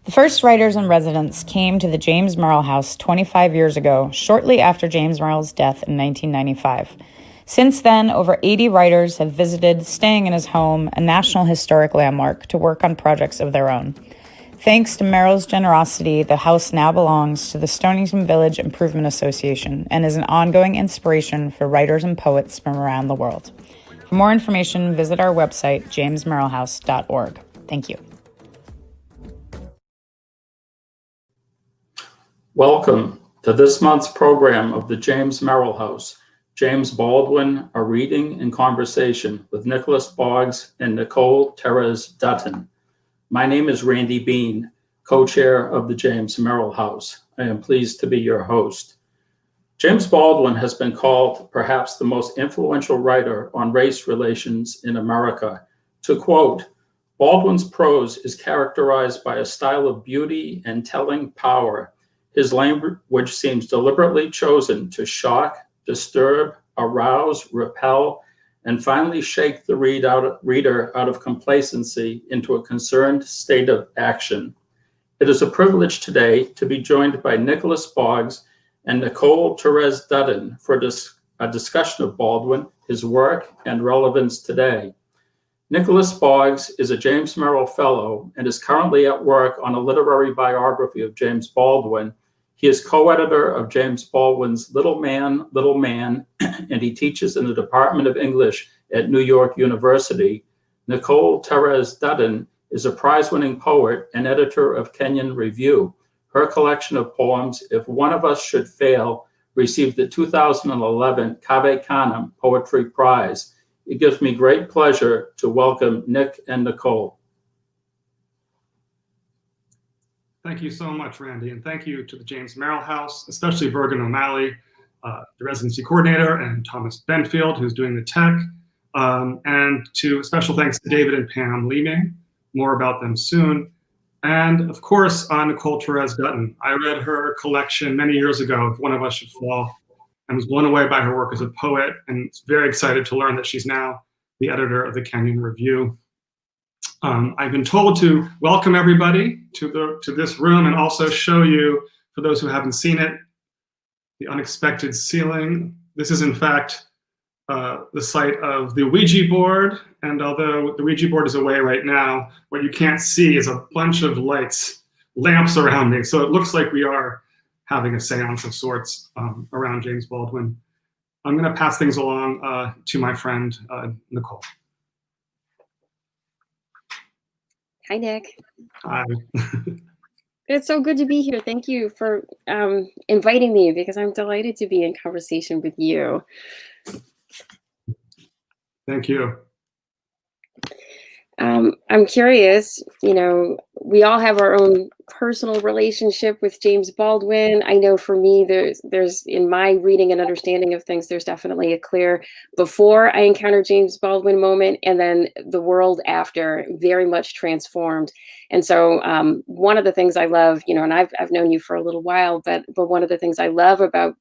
The first writers in residence came to the James Merrill House 25 years ago, shortly after James Merrill's death in 1995. Since then, over 80 writers have visited, staying in his home, a National Historic Landmark, to work on projects of their own. Thanks to Merrill's generosity, the house now belongs to the Stonington Village Improvement Association and is an ongoing inspiration for writers and poets from around the world. For more information, visit our website, jamesmerrillhouse.org. Thank you. Welcome to this month's program of the James Merrill House. James Baldwin, a reading and conversation with Nicholas Boggs and Nicole Terez Dutton. My name is Randy Bean, co-chair of the James Merrill House. I am pleased to be your host. James Baldwin has been called perhaps the most influential writer on race relations in America. To quote, Baldwin's prose is characterized by a style of beauty and telling power. His language seems deliberately chosen to shock, disturb, arouse, repel, and finally shake the reader out of complacency into a concerned state of action. It is a privilege today to be joined by Nicholas Boggs and Nicole Terez Dutton for a discussion of Baldwin, his work, and relevance today. Nicholas Boggs is a James Merrill Fellow and is currently at work on a literary biography of James Baldwin. He is co-editor of James Baldwin's Little Man, and he teaches in the Department of English at New York University. Nicole Terez Dutton is a prize-winning poet and editor of Kenyon Review. Her collection of poems, If One of Us Should Fail, received the 2011 Canem Poetry Prize. It gives me great pleasure to welcome Nick and Nicole. Thank you so much, Randy, and thank you to the James Merrill House, especially Bergen O'Malley, the residency coordinator, and Thomas Benfield, who's doing the tech, and to special thanks to David and Pam Leeming. More about them soon. And of course, Nicole Terez Dutton. I read her collection many years ago, If One of Us Should Fall, and was blown away by her work as a poet, and very excited to learn that she's now the editor of the Kenyon Review. I've been told to welcome everybody to this room and also show you, for those who haven't seen it, the unexpected ceiling. This is in fact the site of the Ouija board, and although the Ouija board is away right now, what you can't see is a bunch of lamps around me. So it looks like we are having a seance of sorts around James Baldwin. I'm gonna pass things along to my friend, Nicole. Hi, Nick. Hi. It's so good to be here. Thank you for inviting me, because I'm delighted to be in conversation with you. Thank you. I'm curious, we all have our own personal relationship with James Baldwin. I know for me, there's in my reading and understanding of things, there's definitely a clear before I encountered James Baldwin moment, and then the world after, very much transformed. And so one of the things I love, and I've known you for a little while, but one of the things I love about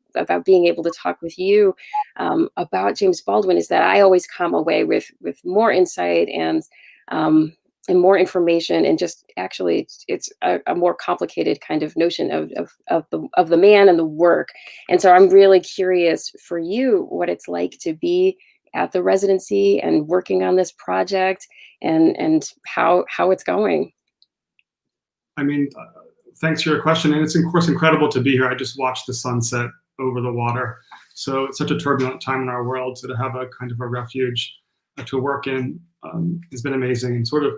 being able to talk with you about James Baldwin is that I always come away with more insight and more information, and just actually it's a more complicated kind of notion of the man and the work. And so I'm really curious for you what it's like to be at the residency and working on this project, and how it's going. I mean, thanks for your question, and it's of course incredible to be here. I just watched the sunset over the water, so it's such a turbulent time in our world. So to have a kind of a refuge to work in has been amazing and sort of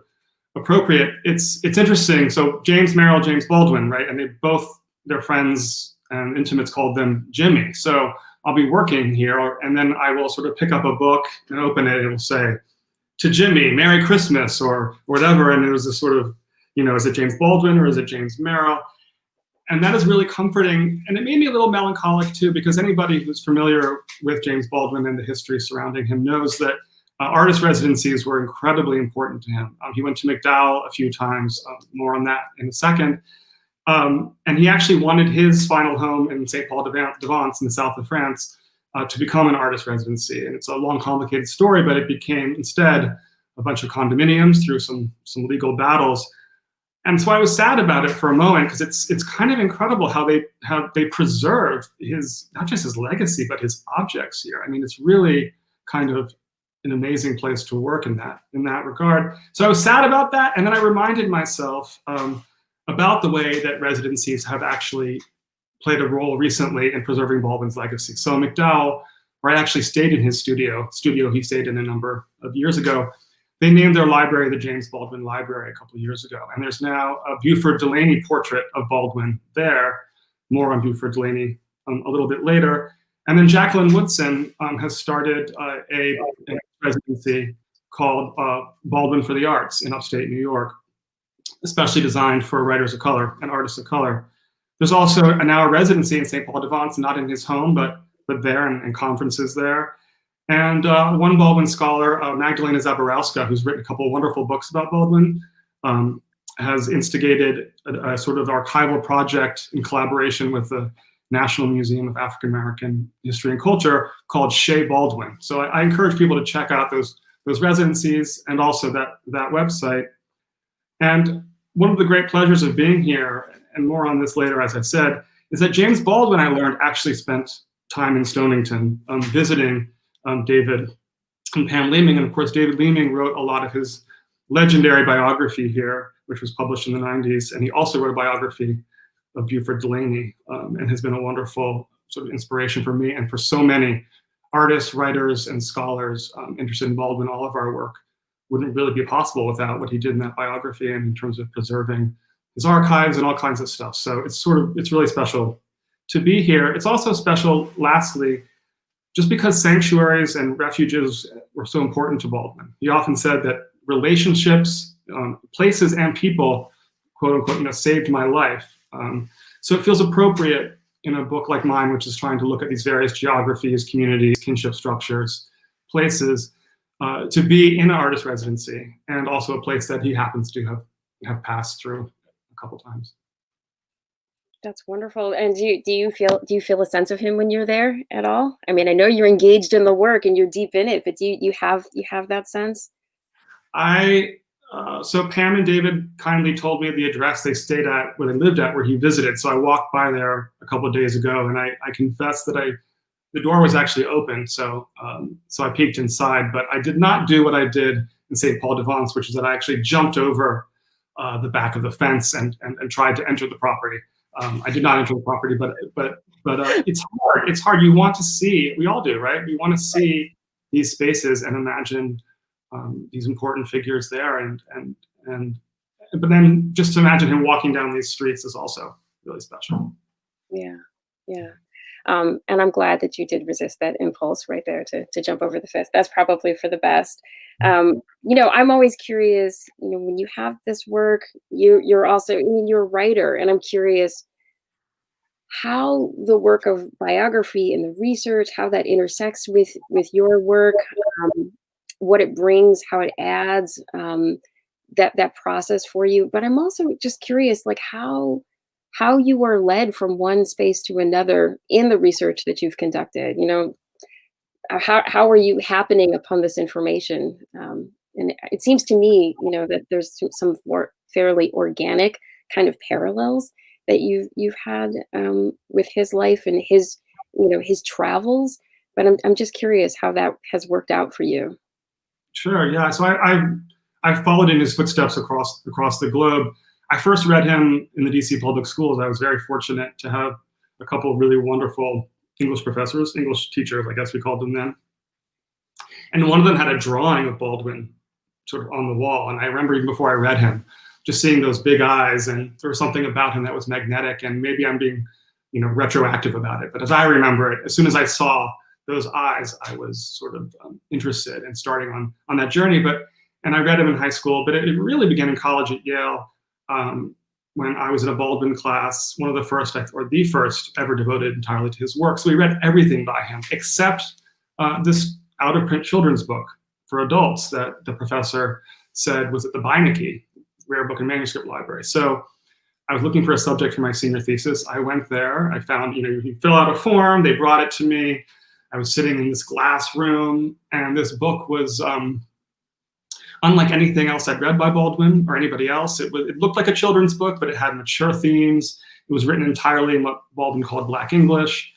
appropriate. It's interesting. So James Merrill, James Baldwin, right? And their friends and intimates called them Jimmy. So I'll be working here, and then I will sort of pick up a book and open it, and it will say, "To Jimmy, Merry Christmas," or whatever. And it was a sort of, is it James Baldwin or is it James Merrill? And that is really comforting. And it made me a little melancholic too, because anybody who's familiar with James Baldwin and the history surrounding him knows that artist residencies were incredibly important to him. He went to MacDowell a few times, more on that in a second. And he actually wanted his final home in St. Paul de Vence in the south of France to become an artist residency. And it's a long, complicated story, but it became instead a bunch of condominiums through some legal battles. And so I was sad about it for a moment, because it's kind of incredible how they preserve his, not just his legacy, but his objects here. I mean, it's really kind of an amazing place to work in that regard. So I was sad about that, and then I reminded myself about the way that residencies have actually played a role recently in preserving Baldwin's legacy. So MacDowell, where I actually stayed in his studio he stayed in a number of years ago, they named their library the James Baldwin Library a couple of years ago. And there's now a Buford Delaney portrait of Baldwin there. More on Buford Delaney a little bit later. And then Jacqueline Woodson has started a residency called Baldwin for the Arts in upstate New York, especially designed for writers of color and artists of color. There's also now a residency in St. Paul de Vence, not in his home, but there, and conferences there. And one Baldwin scholar, Magdalena Zaborowska, who's written a couple of wonderful books about Baldwin, has instigated a sort of archival project in collaboration with the National Museum of African American History and Culture called Shea Baldwin. So I encourage people to check out those residencies and also that website. And one of the great pleasures of being here, and more on this later, as I said, is that James Baldwin, I learned, actually spent time in Stonington visiting David and Pam Leeming. And of course, David Leeming wrote a lot of his legendary biography here, which was published in the 90s. And he also wrote a biography of Buford Delaney, and has been a wonderful sort of inspiration for me and for so many artists, writers, and scholars interested in Baldwin. All of our work wouldn't really be possible without what he did in that biography and in terms of preserving his archives and all kinds of stuff. So it's really special to be here. It's also special, lastly, just because sanctuaries and refuges were so important to Baldwin. He often said that relationships, places, and people, quote unquote, saved my life. So it feels appropriate in a book like mine, which is trying to look at these various geographies, communities, kinship structures, places, to be in an artist residency, and also a place that he happens to have passed through a couple times. That's wonderful. And do you feel a sense of him when you're there at all? I mean, I know you're engaged in the work and you're deep in it, but do you have that sense? So Pam and David kindly told me the address they stayed at, where they lived at, where he visited. So I walked by there a couple of days ago, and I confess that the door was actually open. So I peeked inside, but I did not do what I did in St. Paul de Vence, which is that I actually jumped over the back of the fence and tried to enter the property. I did not enter the property, but it's hard. It's hard. You want to see, we all do, right? We want to see these spaces and imagine these important figures there, but then just to imagine him walking down these streets is also really special. Yeah. And I'm glad that you did resist that impulse right there to jump over the fence. That's probably for the best. I'm always curious, when you have this work, you're also, you're a writer, and I'm curious how the work of biography and the research, how that intersects with your work, what it brings, how it adds, that process for you. But I'm also just curious, like how you are led from one space to another in the research that you've conducted. How are you happening upon this information? And it seems to me, that there's some fairly organic kind of parallels that you've had with his life and his travels. But I'm just curious how that has worked out for you. Sure. Yeah. So I've followed in his footsteps across the globe. I first read him in the DC public schools. I was very fortunate to have a couple of really wonderful English professors, English teachers, I guess we called them then. And one of them had a drawing of Baldwin sort of on the wall. And I remember even before I read him, just seeing those big eyes, and there was something about him that was magnetic, and maybe I'm being, retroactive about it. But as I remember it, as soon as I saw those eyes, I was sort of interested in starting on that journey. And I read him in high school, but it really began in college at Yale, when I was in a Baldwin class, one of the first, or the first ever devoted entirely to his work. So we read everything by him, except this out-of-print children's book for adults that the professor said was at the Beinecke Rare Book and Manuscript Library. So I was looking for a subject for my senior thesis. I went there. I found, you fill out a form. They brought it to me. I was sitting in this glass room, and this book was unlike anything else I'd read by Baldwin or anybody else. It looked like a children's book, but it had mature themes. It was written entirely in what Baldwin called Black English.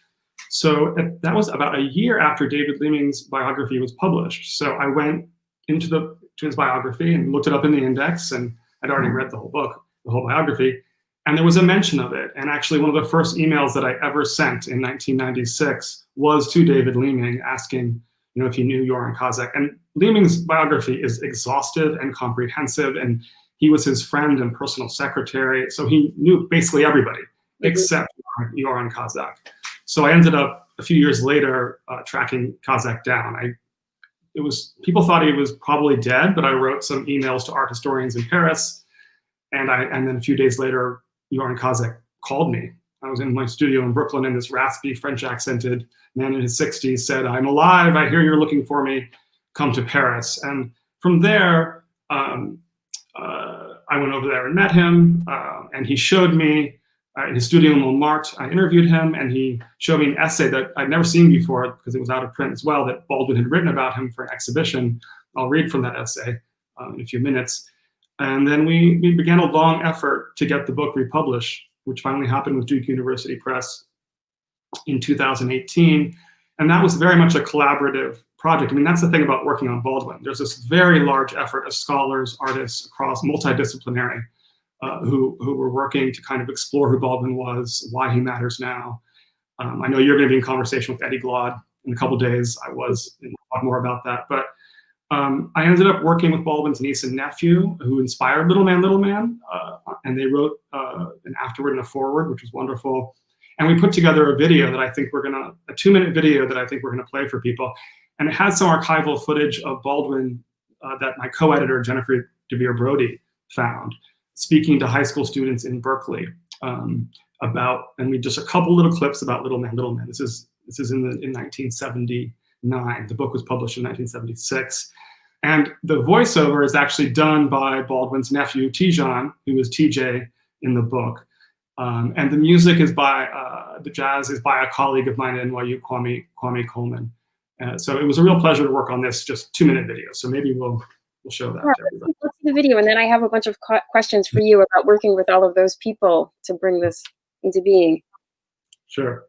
So that was about a year after David Leeming's biography was published. So I went to his biography and looked it up in the index, and I'd already read the whole book, the whole biography, and there was a mention of it. And actually one of the first emails that I ever sent in 1996 was to David Leeming asking, if he knew Joran Kazak. And Leeming's biography is exhaustive and comprehensive, and he was his friend and personal secretary, so he knew basically everybody except Joran Kazak. So I ended up a few years later tracking Kazak down. People thought he was probably dead, but I wrote some emails to art historians in Paris, and then a few days later, Joran Kazak called me. I was in my studio in Brooklyn, and this raspy French accented man in his 60s said, "I'm alive. I hear you're looking for me. Come to Paris." And from there, I went over there and met him, and he showed me in his studio in Montmartre. I interviewed him, and he showed me an essay that I'd never seen before because it was out of print as well, that Baldwin had written about him for an exhibition. I'll read from that essay in a few minutes. And then we began a long effort to get the book republished, which finally happened with Duke University Press in 2018. And that was very much a collaborative project. I mean, that's the thing about working on Baldwin. There's this very large effort of scholars, artists across multidisciplinary who were working to kind of explore who Baldwin was, why he matters now. I know you're going to be in conversation with Eddie Glaude in a couple of days. I was, and we'll talk more about that. But I ended up working with Baldwin's niece and nephew, who inspired Little Man, and they wrote an afterword and a foreword, which was wonderful. And we put together a video that I think a 2-minute video that I think we're gonna play for people. And it has some archival footage of Baldwin that my co-editor, Jennifer DeVere Brody, found, speaking to high school students in Berkeley about, and we just a couple little clips about Little Man. This is in 1979. The book was published in 1976. And the voiceover is actually done by Baldwin's nephew, Tijan, who was TJ in the book. And the music is by, the jazz is by a colleague of mine at NYU, Kwame Coleman. So it was a real pleasure to work on this just 2-minute video. So maybe we'll show that to everybody. Let's see the video, and then I have a bunch of questions for you about working with all of those people to bring this into being. Sure.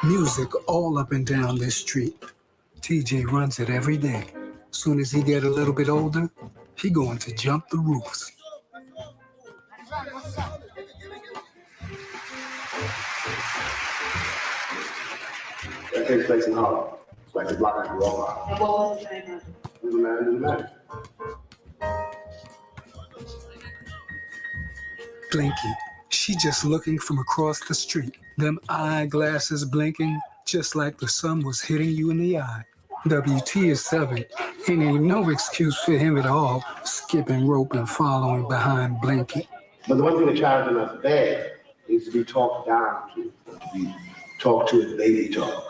Music all up and down this street. TJ runs it every day. Soon as he get a little bit older, he going to jump the roofs. That takes place in Harlem. It's like the block I grew up on. And what was the name of it? Little Man. Blinky, she just looking from across the street. Them eyeglasses blinking, just like the sun was hitting you in the eye. WT is 7, and ain't no excuse for him at all, skipping rope and following behind Blinky. But the one thing the child does not bad is to be talked down to be talked to as baby talk.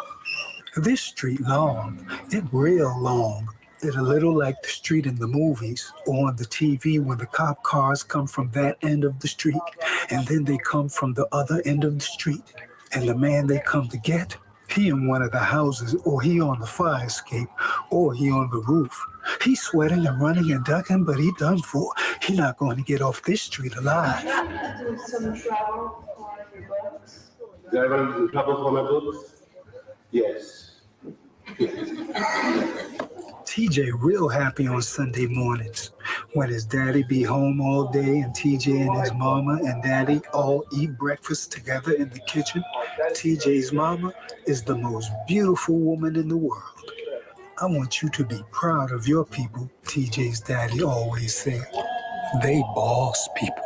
This street long, it real long. It a little like the street in the movies or on the TV when the cop cars come from that end of the street and then they come from the other end of the street. And the man they come to get, he in one of the houses, or he on the fire escape, or he on the roof. He's sweating and running and ducking, but he done for. He not going to get off this street alive. Do some trouble for your books? Did I run into trouble for my books? Yes. TJ real happy on Sunday mornings when his daddy be home all day and TJ and his mama and daddy all eat breakfast together in the kitchen. TJ's mama is the most beautiful woman in the world. I want you to be proud of your people, TJ's daddy always said. They boss people.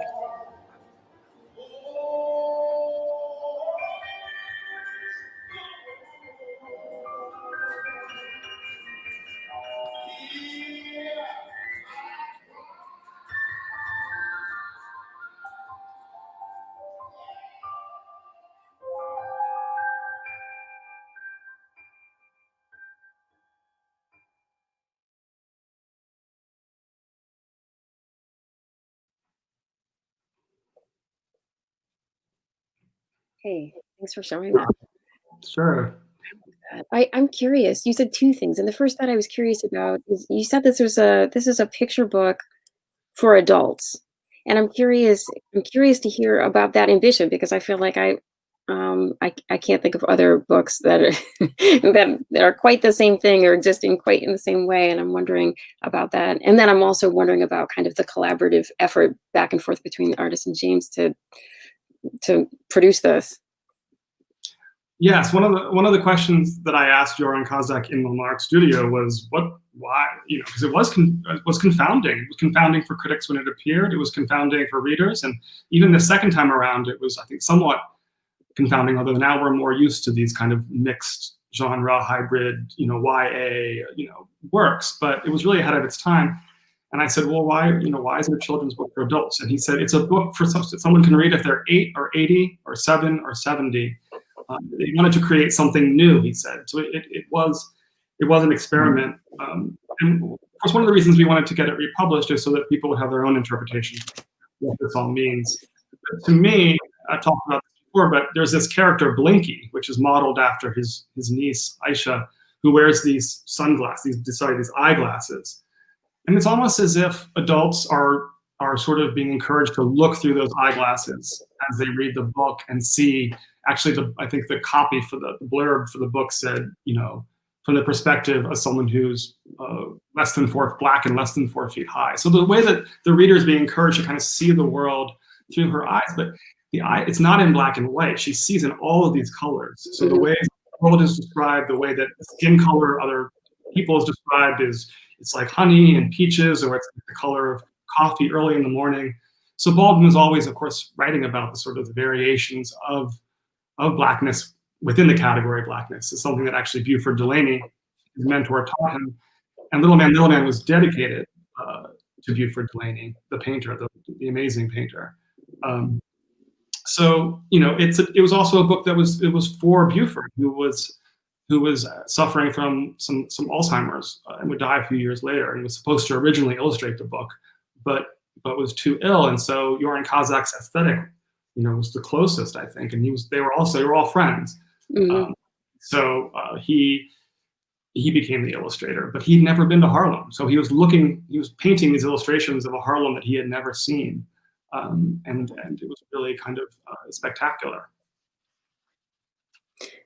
Hey, thanks for showing that. Sure. I'm curious. You said two things, and the first that I was curious about is you said this is a picture book for adults, and I'm curious. I'm curious to hear about that ambition because I feel like I can't think of other books that are that are quite the same thing or existing quite in the same way, and I'm wondering about that. And then I'm also wondering about kind of the collaborative effort back and forth between the artist and James to produce this. Yes, one of the questions that I asked Joran Kazak in the Monarch studio was why, because it was confounding. It was confounding for critics when it appeared. It was confounding for readers, and even the second time around, it was, I think, somewhat confounding. Although now we're more used to these kind of mixed genre, hybrid, YA, works. But it was really ahead of its time. And I said, well, why is it a children's book for adults? And he said, it's a book for someone can read if they're 8 or 80 or 7 or 70. They wanted to create something new, he said. So it was an experiment. And of course, one of the reasons we wanted to get it republished is so that people would have their own interpretation of what this all means. But to me, I talked about this before, but there's this character, Blinky, which is modeled after his niece, Aisha, who wears these sunglasses, these eyeglasses. And it's almost as if adults are sort of being encouraged to look through those eyeglasses as they read the book and see. Actually, I think the copy for the blurb for the book said, from the perspective of someone who's black and less than 4 feet high. So the way that the reader is being encouraged to kind of see the world through her eyes, but it's not in black and white. She sees in all of these colors. So the way the world is described, the way that the skin color other people is described is it's like honey and peaches, or it's the color of coffee early in the morning. So Baldwin was always, of course, writing about the sort of the variations of blackness within the category of blackness. It's something that actually Buford Delaney, his mentor, taught him. And Little Man was dedicated to Buford Delaney, the painter, the amazing painter. So it was also a book that was for Buford, who was suffering from some Alzheimer's and would die a few years later, and was supposed to originally illustrate the book, but was too ill. And so Joran Kazak's aesthetic, was the closest, I think, and they were all friends. Mm-hmm. So he became the illustrator, but he'd never been to Harlem. So he was painting these illustrations of a Harlem that he had never seen. And it was really kind of spectacular.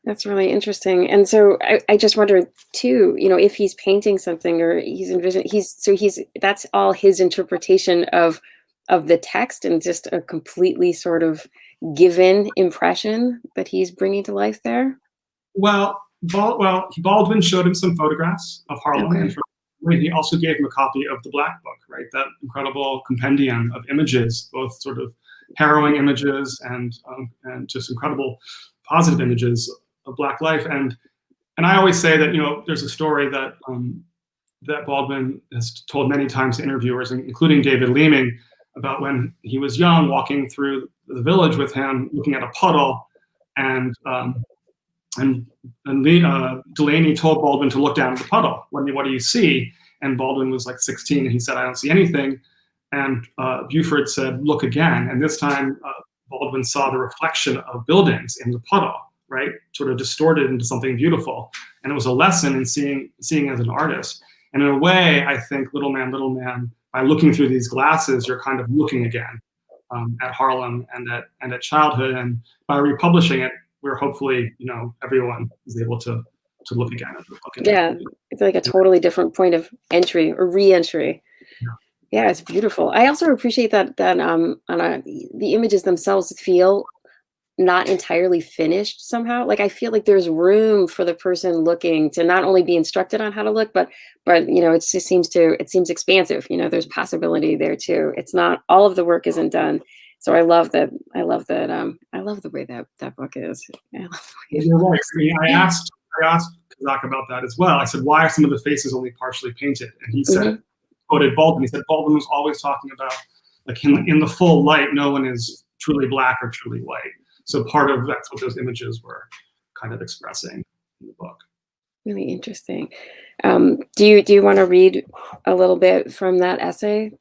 That's really interesting. And so I just wonder too, if he's painting something or he's envisioning, that's all his interpretation of the text and just a completely sort of given impression that he's bringing to life there. Well, Baldwin showed him some photographs of Harlem. Okay. And he also gave him a copy of the Black Book, right? That incredible compendium of images, both sort of harrowing images and just incredible positive images of Black life. And I always say that, there's a story that that Baldwin has told many times to interviewers, including David Leeming, about when he was young, walking through the village with him, looking at a puddle, and Delaney told Baldwin to look down at the puddle. What do you see? And Baldwin was like 16, and he said, I don't see anything. And Buford said, look again. And this time, Baldwin saw the reflection of buildings in the puddle, right? Sort of distorted into something beautiful. And it was a lesson in seeing as an artist. And in a way, I think Little Man, by looking through these glasses, you're kind of looking again at Harlem and at childhood. And by republishing it, we're hopefully, everyone is able to look again at the book. Yeah, it's like a totally different point of entry or re-entry. Yeah, it's beautiful. I also appreciate that the images themselves feel not entirely finished somehow. Like I feel like there's room for the person looking to not only be instructed on how to look, but it just seems expansive. There's possibility there too. It's not all of the work isn't done. So I love that. I love the way that book is. You're right. I asked Kazak about that as well. I said, why are some of the faces only partially painted? And he said, quoted Baldwin. He said Baldwin was always talking about, like in the full light, no one is truly black or truly white. So part of that's what those images were kind of expressing in the book. Really interesting. Do you want to read a little bit from that essay?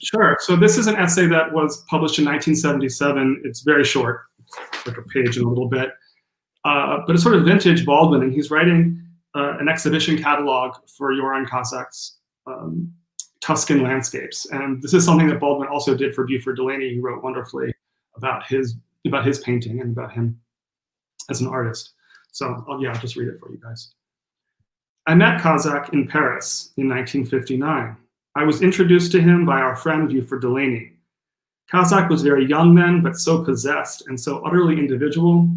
Sure. So this is an essay that was published in 1977. It's very short, like a page in a little bit. But it's sort of vintage Baldwin, and he's writing an exhibition catalog for Joran Kozak's Tuscan landscapes. And this is something that Baldwin also did for Buford Delaney. He wrote wonderfully about his painting and about him as an artist. So I'll just read it for you guys. I met Kozak in Paris in 1959. I was introduced to him by our friend Buford Delaney. Kozak was very young then, but so possessed and so utterly individual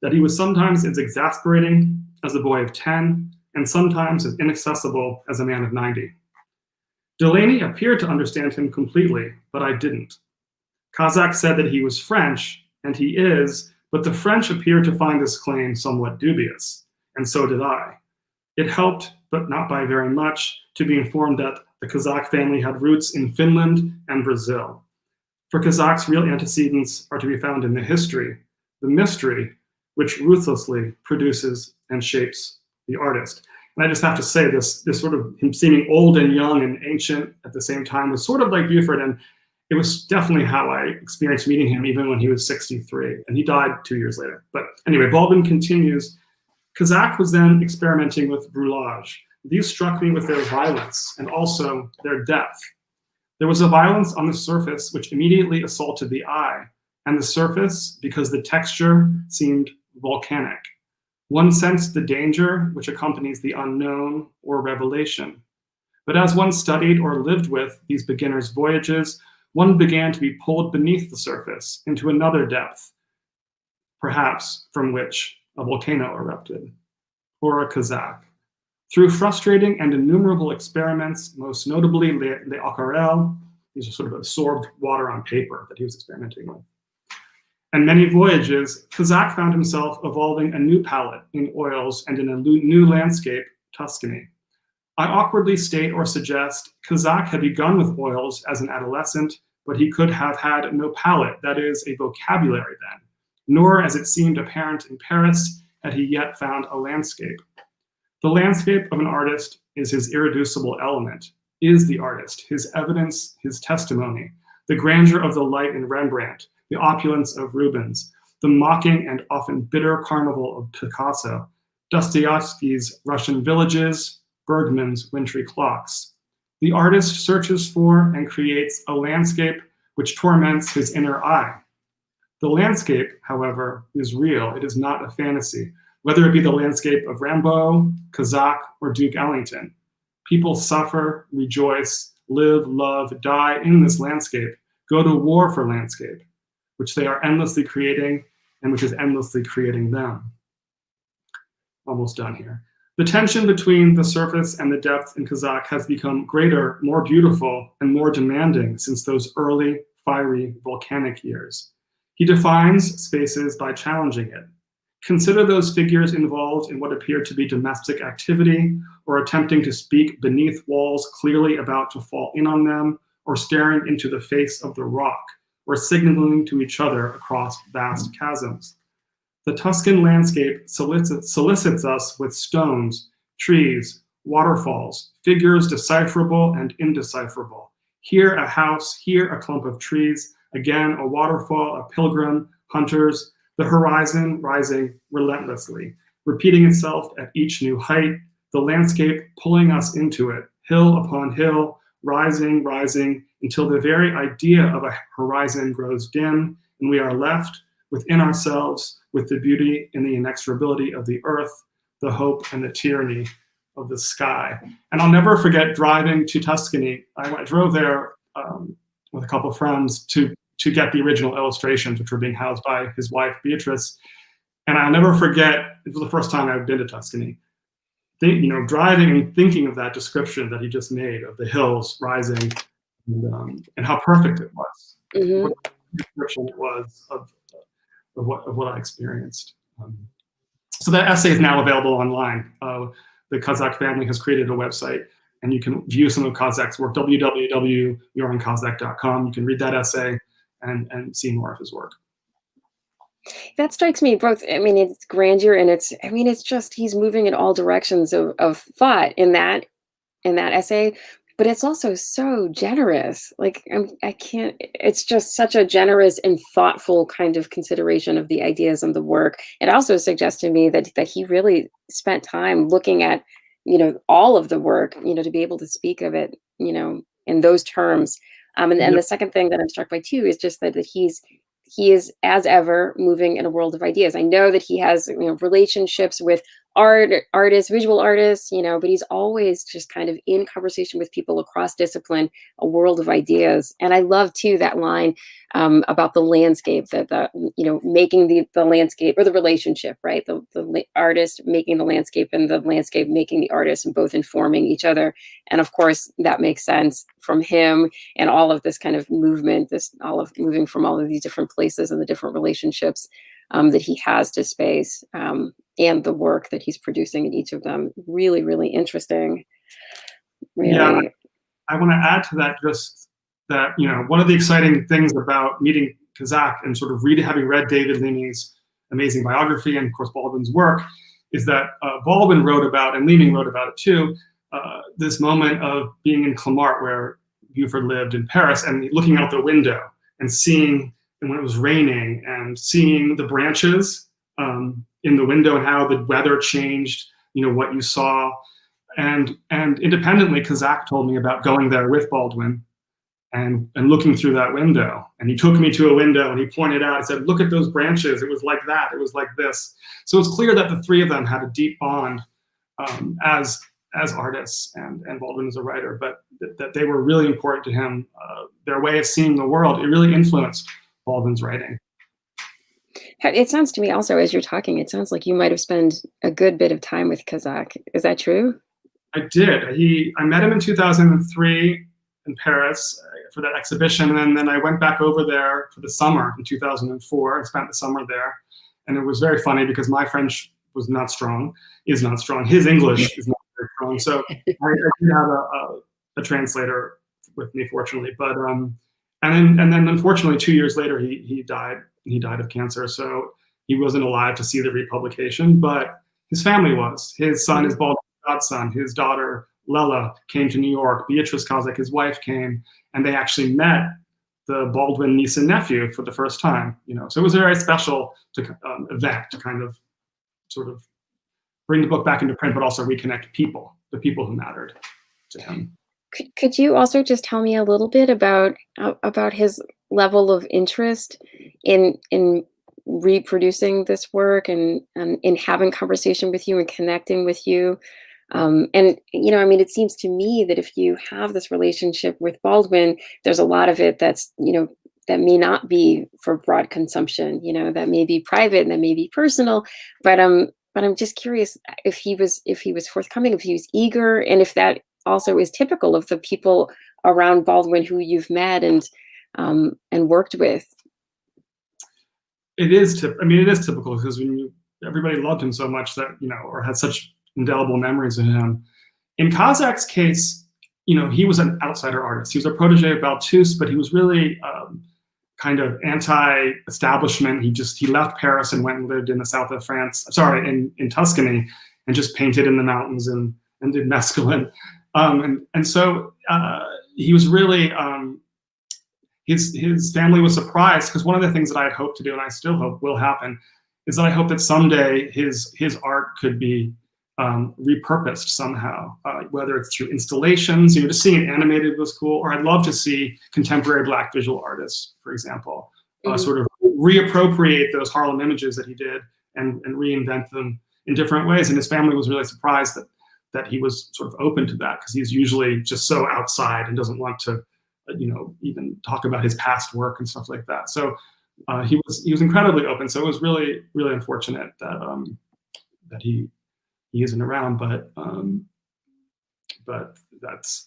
that he was sometimes as exasperating as a boy of 10 and sometimes as inaccessible as a man of 90. Delaney appeared to understand him completely, but I didn't. Kozak said that he was French, and he is, but the French appeared to find this claim somewhat dubious, and so did I. It helped, but not by very much, to be informed that the Kozak family had roots in Finland and Brazil. For Kozak's real antecedents are to be found in the history, the mystery, which ruthlessly produces and shapes the artist. And I just have to say this sort of him seeming old and young and ancient at the same time was sort of like Buford, and it was definitely how I experienced meeting him even when he was 63, and he died 2 years later. But anyway, Baldwin continues, Kozak was then experimenting with brûlage. These struck me with their violence and also their depth. There was a violence on the surface which immediately assaulted the eye, and the surface, because the texture seemed volcanic. One sensed the danger which accompanies the unknown or revelation. But as one studied or lived with these beginners' voyages, one began to be pulled beneath the surface into another depth, perhaps from which a volcano erupted, or a Kozak. Through frustrating and innumerable experiments, most notably Les Aquarelles, these are sort of absorbed water on paper that he was experimenting with, and many voyages, Kozak found himself evolving a new palette in oils and in a new landscape, Tuscany. I awkwardly state or suggest Kozak had begun with oils as an adolescent, but he could have had no palette, that is, a vocabulary then, nor, as it seemed apparent in Paris, had he yet found a landscape. The landscape of an artist is his irreducible element, is the artist, his evidence, his testimony, the grandeur of the light in Rembrandt, the opulence of Rubens, the mocking and often bitter carnival of Picasso, Dostoevsky's Russian villages, Bergman's wintry clocks. The artist searches for and creates a landscape which torments his inner eye. The landscape, however, is real. It is not a fantasy, whether it be the landscape of Rimbaud, Kozak, or Duke Ellington. People suffer, rejoice, live, love, die in this landscape, go to war for landscape, which they are endlessly creating and which is endlessly creating them. Almost done here. The tension between the surface and the depth in Kozak has become greater, more beautiful, and more demanding since those early, fiery, volcanic years. He defines spaces by challenging it. Consider those figures involved in what appeared to be domestic activity, or attempting to speak beneath walls clearly about to fall in on them, or staring into the face of the rock, or signaling to each other across vast chasms. The Tuscan landscape solicits us with stones, trees, waterfalls, figures decipherable and indecipherable. Here a house, here a clump of trees, again a waterfall, a pilgrim, hunters, the horizon rising relentlessly, repeating itself at each new height, the landscape pulling us into it, hill upon hill, rising, rising, until the very idea of a horizon grows dim, and we are left within ourselves with the beauty and the inexorability of the earth, the hope and the tyranny of the sky. And I'll never forget driving to Tuscany. I drove there with a couple of friends to get the original illustrations, which were being housed by his wife, Beatrice. And I'll never forget, it was the first time I've been to Tuscany, driving and thinking of that description that he just made of the hills rising and how perfect it was. Mm-hmm. What a description it was of what I experienced. So that essay is now available online. The Kozak family has created a website, and you can view some of Kozak's work, www.jorankozak.com. You can read that essay and see more of his work. That strikes me both. I mean, it's grandeur, and it's just he's moving in all directions of thought in that essay. but it's also so generous. Like I can't. It's just such a generous and thoughtful kind of consideration of the ideas and the work. It also suggests to me that he really spent time looking at, all of the work, to be able to speak of it, in those terms. And the second thing that I'm struck by too is just that he is, as ever, moving in a world of ideas. I know that he has, relationships with artists, visual artists, but he's always just kind of in conversation with people across discipline, a world of ideas. And I love too that line about the landscape, that making the landscape, or the relationship, right? The artist making the landscape and the landscape making the artist, and both informing each other. And of course, that makes sense from him and all of this kind of movement, all of moving from all of these different places and the different relationships that he has to space, and the work that he's producing in each of them. Really, really interesting. Really. Yeah, I want to add to that just that, one of the exciting things about meeting Kazak and sort of having read David Leaning's amazing biography and, of course, Baldwin's work, is that Baldwin wrote about, and Leaning wrote about it too, this moment of being in Clamart, where Buford lived in Paris, and looking out the window and seeing, and when it was raining, and seeing the branches in the window and how the weather changed, what you saw. And independently, Kazak told me about going there with Baldwin and looking through that window. And he took me to a window and he pointed out, he said, look at those branches. It was like that. It was like this. So it's clear that the three of them had a deep bond as artists, and Baldwin as a writer, but that they were really important to him. Their way of seeing the world, it really influenced Baldwin's writing. It sounds to me also, as you're talking, it sounds like you might have spent a good bit of time with Kazak. Is that true? I did. I met him in 2003 in Paris for that exhibition, and then I went back over there for the summer in 2004 and spent the summer there. And it was very funny because my French was not strong, is not strong. His English is not very strong. So I did have a translator with me, fortunately. But and then unfortunately 2 years later he died. He died of cancer. So he wasn't alive to see the republication, but his family was. His son is Baldwin's godson. His daughter Lela came to New York. Beatrice Kazak, his wife, came, and they actually met the Baldwin niece and nephew for the first time. So it was a very special event to kind of sort of bring the book back into print, but also reconnect the people who mattered to him. Could you also just tell me a little bit about his level of interest in reproducing this work and in having conversation with you and connecting with you? It seems to me that if you have this relationship with Baldwin, there's a lot of it that's, that may not be for broad consumption, that may be private and that may be personal, but I'm just curious if he was forthcoming, if he was eager, and if that also is typical of the people around Baldwin who you've met and worked with. It is typical because everybody loved him so much that, or had such indelible memories of him. In Kazak's case, he was an outsider artist. He was a protege of Balthus, but he was really kind of anti-establishment. He left Paris and went and lived in the south of France, in Tuscany, and just painted in the mountains and did mescaline. So he was really, his family was surprised, because one of the things that I had hoped to do, and I still hope will happen, is that I hope that someday his art could be repurposed somehow, whether it's through installations, just seeing it animated was cool, or I'd love to see contemporary Black visual artists, for example, sort of reappropriate those Harlem images that he did and reinvent them in different ways. And his family was really surprised that he was sort of open to that, because he's usually just so outside and doesn't want to, even talk about his past work and stuff like that. So he was incredibly open. So it was really, really unfortunate that he isn't around, but that's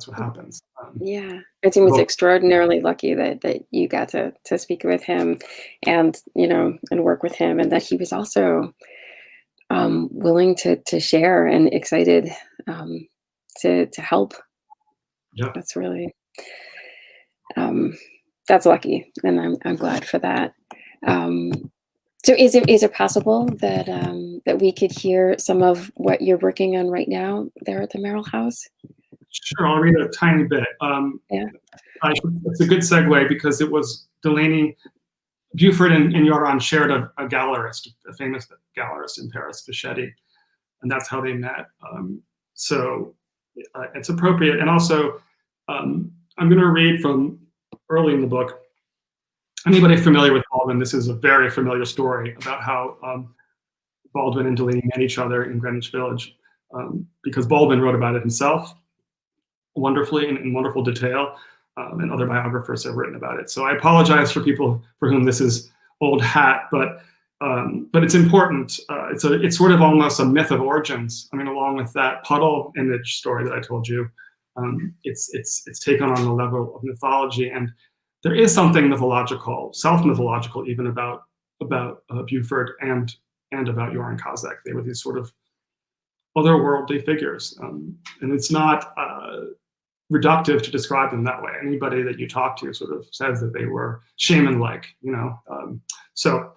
what happens. I think it's extraordinarily lucky that you got to speak with him and work with him, and that he was also willing to share and excited to help. Yeah, that's really that's lucky, and I'm glad for that. So is it possible that we could hear some of what you're working on right now there at the Merrill House? Sure, I'll read a tiny bit. Yeah. It's a good segue because it was Delaney, Buford and Yoron shared a gallerist, a famous gallerist in Paris, Fischetti, and that's how they met. So it's appropriate. And also, I'm going to read from early in the book. Anybody familiar with Baldwin, this is a very familiar story about how Baldwin and Delaney met each other in Greenwich Village, because Baldwin wrote about it himself wonderfully in wonderful detail, and other biographers have written about it. So I apologize for people for whom this is old hat, but it's important. It's sort of almost a myth of origins. I mean, along with that puddle image story that I told you, it's taken on the level of mythology, and there is something mythological, self-mythological, even about Buford and about Yoran Kazak. They were these sort of otherworldly figures, and it's not reductive to describe them that way. Anybody that you talk to sort of says that they were shaman-like, you know. So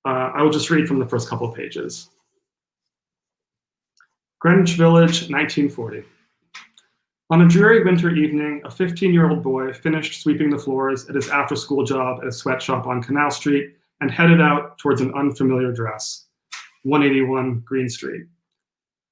I will just read from the first couple of pages. Greenwich Village, 1940. On a dreary winter evening, a 15-year-old boy finished sweeping the floors at his after-school job at a sweatshop on Canal Street and headed out towards an unfamiliar address, 181 Green Street.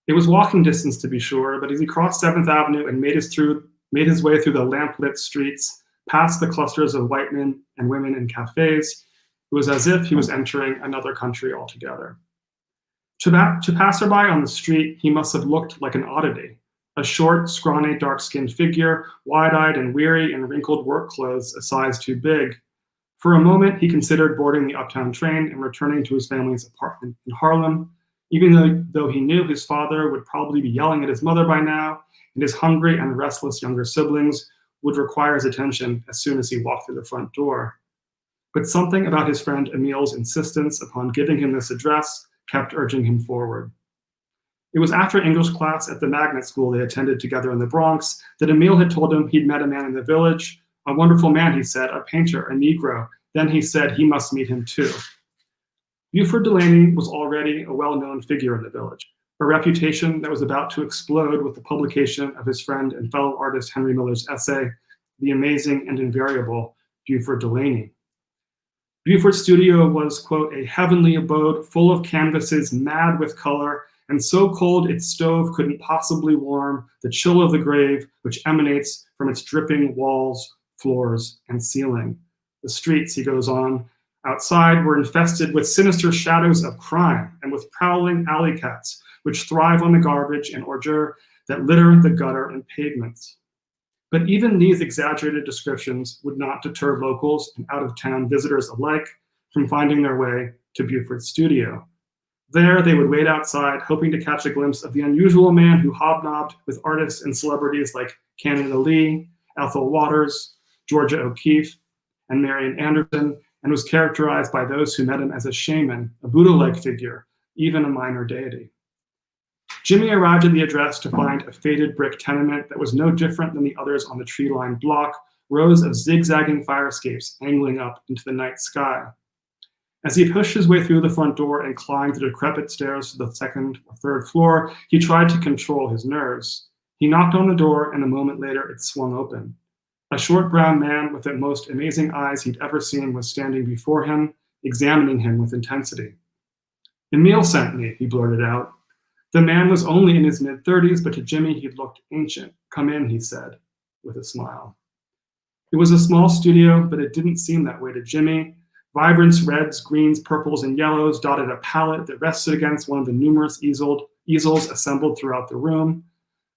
It was walking distance, to be sure, but as he crossed 7th Avenue and made his way through the lamp-lit streets, past the clusters of white men and women in cafes, it was as if he was entering another country altogether. To passerby on the street, he must have looked like an oddity, a short, scrawny, dark-skinned figure, wide-eyed and weary in wrinkled work clothes a size too big. For a moment, he considered boarding the uptown train and returning to his family's apartment in Harlem, even though he knew his father would probably be yelling at his mother by now, and his hungry and restless younger siblings would require his attention as soon as he walked through the front door. But something about his friend Emil's insistence upon giving him this address kept urging him forward. It was after English class at the magnet school they attended together in the Bronx that Emil had told him he'd met a man in the village, a wonderful man, he said, a painter, a Negro. Then he said he must meet him too. Buford Delaney was already a well-known figure in the village, a reputation that was about to explode with the publication of his friend and fellow artist Henry Miller's essay, The Amazing and Invariable Buford Delaney. Buford's studio was, quote, a heavenly abode full of canvases mad with color, and so cold its stove couldn't possibly warm the chill of the grave which emanates from its dripping walls, floors, and ceiling. The streets, he goes on, outside were infested with sinister shadows of crime and with prowling alley cats, which thrive on the garbage and ordure that litter the gutter and pavements. But even these exaggerated descriptions would not deter locals and out-of-town visitors alike from finding their way to Buford's studio. There, they would wait outside, hoping to catch a glimpse of the unusual man who hobnobbed with artists and celebrities like Canada Lee, Ethel Waters, Georgia O'Keeffe, and Marian Anderson, and was characterized by those who met him as a shaman, a Buddha-like figure, even a minor deity. Jimmy arrived at the address to find a faded brick tenement that was no different than the others on the tree-lined block, rows of zigzagging fire escapes angling up into the night sky. As he pushed his way through the front door and climbed the decrepit stairs to the second or third floor, he tried to control his nerves. He knocked on the door, and a moment later it swung open. A short brown man with the most amazing eyes he'd ever seen was standing before him, examining him with intensity. "Emil sent me," he blurted out. The man was only in his mid-30s, but to Jimmy he looked ancient. "Come in," he said, with a smile. It was a small studio, but it didn't seem that way to Jimmy. Vibrant reds, greens, purples, and yellows dotted a palette that rested against one of the numerous easels assembled throughout the room.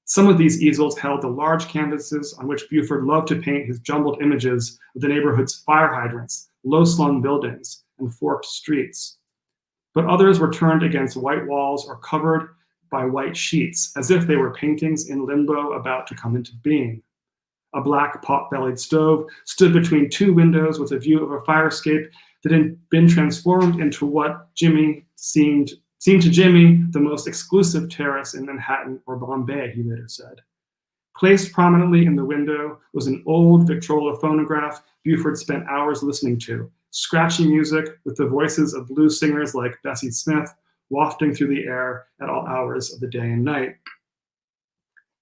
Some of these easels held the large canvases on which Buford loved to paint his jumbled images of the neighborhood's fire hydrants, low-slung buildings, and forked streets. But others were turned against white walls or covered by white sheets, as if they were paintings in limbo about to come into being. A black pot-bellied stove stood between two windows with a view of a fire escape that had been transformed into what seemed to Jimmy the most exclusive terrace in Manhattan or Bombay, he later said. Placed prominently in the window was an old Victrola phonograph Buford spent hours listening to, scratchy music with the voices of blues singers like Bessie Smith wafting through the air at all hours of the day and night.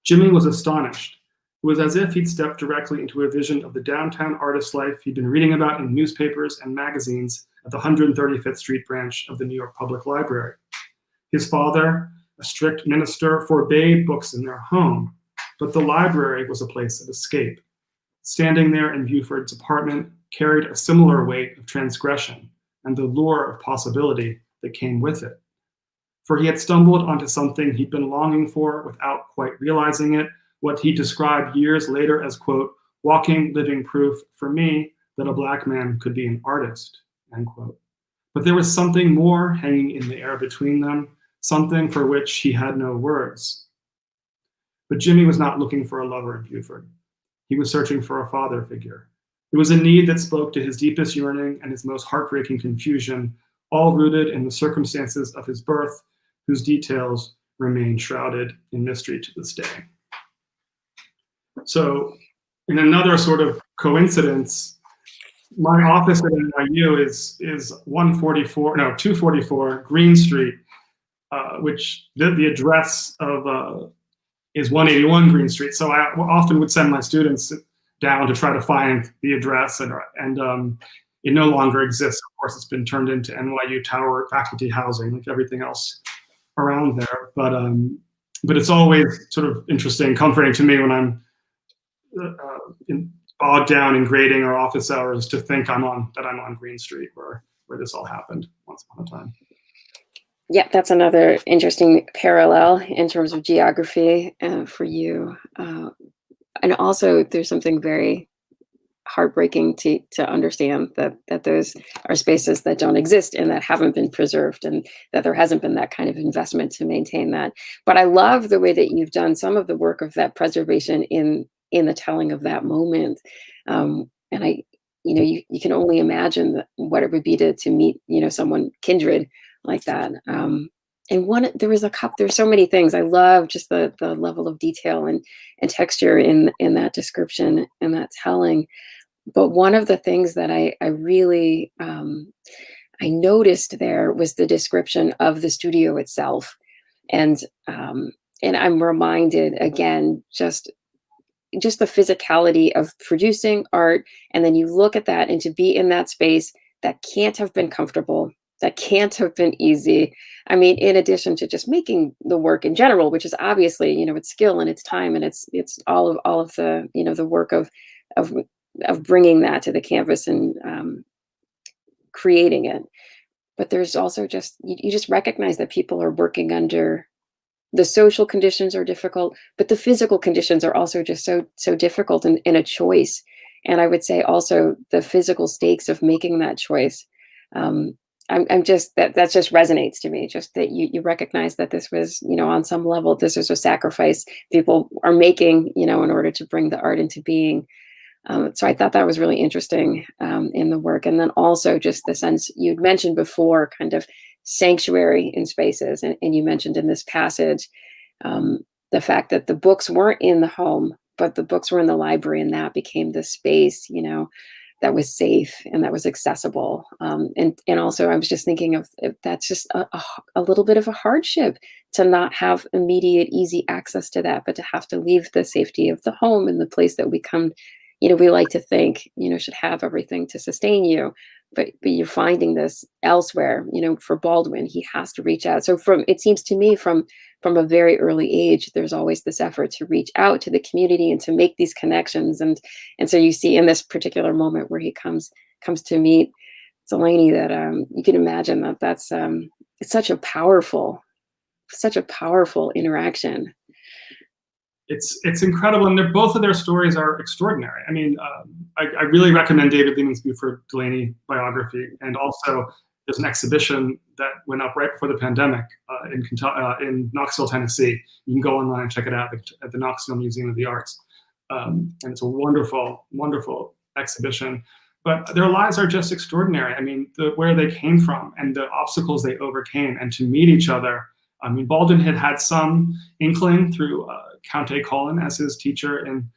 Jimmy was astonished. It was as if he'd stepped directly into a vision of the downtown artist life he'd been reading about in newspapers and magazines at the 135th Street branch of the New York Public Library. His father, a strict minister, forbade books in their home, but the library was a place of escape. Standing there in Buford's apartment carried a similar weight of transgression and the lure of possibility that came with it. For he had stumbled onto something he'd been longing for without quite realizing it, what he described years later as, quote, walking living proof for me that a Black man could be an artist, end quote. But there was something more hanging in the air between them, something for which he had no words. But Jimmy was not looking for a lover in Buford. He was searching for a father figure. It was a need that spoke to his deepest yearning and his most heartbreaking confusion, all rooted in the circumstances of his birth, whose details remain shrouded in mystery to this day. So in another sort of coincidence, my office at NYU is 244 Green Street, which the address of is 181 Green Street. So I often would send my students down to try to find the address, and it no longer exists. Of course, it's been turned into NYU Tower faculty housing, like everything else around there. But it's always sort of interesting, comforting to me when I'm bogged down in grading or office hours to think I'm on Green Street, where this all happened once upon a time. Yeah, that's another interesting parallel in terms of geography for you. And also there's something very heartbreaking to understand that those are spaces that don't exist and that haven't been preserved, and that there hasn't been that kind of investment to maintain that. But I love the way that you've done some of the work of that preservation in the telling of that moment. And you can only imagine what it would be to meet, someone kindred like that. And there's so many things. I love just the level of detail and texture in that description and that telling. But one of the things that I really I noticed there was the description of the studio itself. And I'm reminded again, just the physicality of producing art. And then you look at that, and to be in that space that can't have been comfortable, that can't have been easy. I mean, in addition to just making the work in general, which is obviously, it's skill and it's time and it's all of the, the work of bringing that to the canvas and creating it. But there's also you just recognize that people are working under, the social conditions are difficult, but the physical conditions are also just so difficult in a choice. And I would say also the physical stakes of making that choice. I'm just that just resonates to me, just that you recognize that this was, on some level, this is a sacrifice people are making, in order to bring the art into being. So I thought that was really interesting in the work. And then also just the sense you'd mentioned before, kind of sanctuary in spaces. And you mentioned in this passage, the fact that the books weren't in the home, but the books were in the library, and that became the space, that was safe and that was accessible. And also I was just thinking of that's just a little bit of a hardship to not have immediate, easy access to that, but to have to leave the safety of the home and the place that we come, we like to think, should have everything to sustain you. But you're finding this elsewhere, for Baldwin, he has to reach out. So it seems to me from a very early age, there's always this effort to reach out to the community and to make these connections. And so you see in this particular moment where he comes to meet Delaney, that you can imagine that's it's such a powerful interaction. It's incredible, and both of their stories are extraordinary. I mean, I really recommend David Lehman's Buford Delaney biography, and also there's an exhibition that went up right before the pandemic in Knoxville, Tennessee. You can go online and check it out at the Knoxville Museum of the Arts, and it's a wonderful, wonderful exhibition. But their lives are just extraordinary. I mean, where they came from and the obstacles they overcame, and to meet each other. I mean, Baldwin had some inkling through Count A. Cullen as his teacher in